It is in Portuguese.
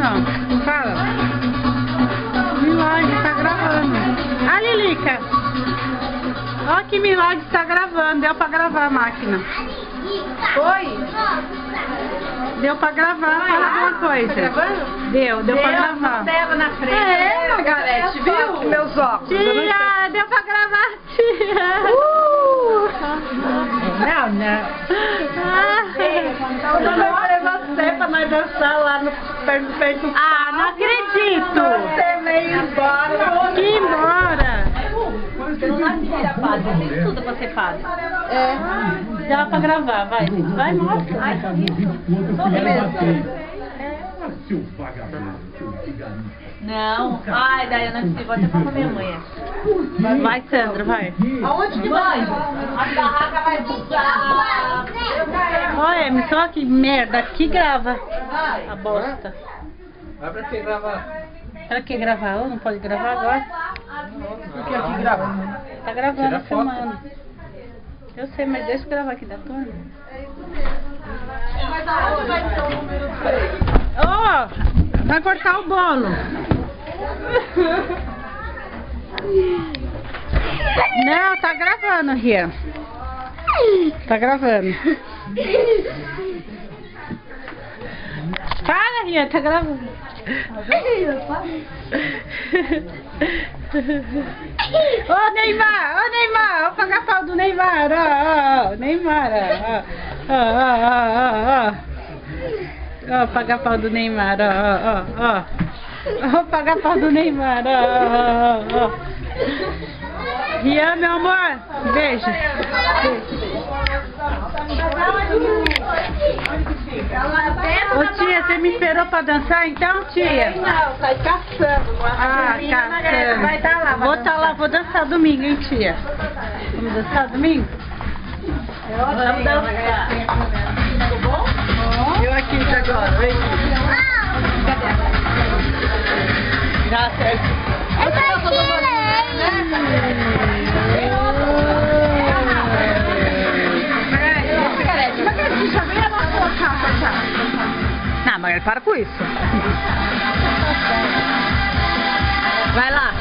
não? Fala. Milagre, tá gravando. Ah, Lilica. Olha que milagre, tá gravando. Deu pra gravar a máquina. Oi? Deu pra gravar, fala alguma coisa. Tá gravando? Deu pra gravar. Tela na frente. É, Margarete, viu? Meus óculos. Tia, deu pra gravar, tia. Não. Eu falei você pra nós dançar lá no perto do Ah, não acredito. Você veio embora. Que embora. Você não nasce pra padre, você estuda pra ser padre. É. Dá pra gravar, vai. Vai, mostra. Ai, não. Ai, Daiana, eu vou até falar pra minha mãe. Vai, Sandra, vai. Aonde que vai? A barraca vai ficar. Olha, Emerson, olha que merda. Aqui grava a bosta. Vai pra que gravar? Pra que gravar? Não pode gravar agora? O que aqui grava? Tá gravando, Tira filmando. Eu sei, mas deixa eu gravar aqui da turma. Mas aonde vai ser o número 3? Ó, vai cortar o bolo. Não, tá gravando, Ria. Tá gravando. Para, Ria, tá gravando. Ô, Neymar, ó, pagar pau do Neymar, ó, Neymar, ó, pagar pau do Neymar, ó, pagar pau do Neymar, ó. Rian, meu amor, beijo. Ô tia, você me esperou pra dançar então, tia? Não, tá caçando. Ah, caçando. Vai estar lá. Vou estar lá, vou dançar domingo, hein, tia? Vamos dançar domingo? Vamos dançar. Tudo bom? Eu aqui agora, vem aqui. Graças. Não, Margarete, para com isso. Vai lá.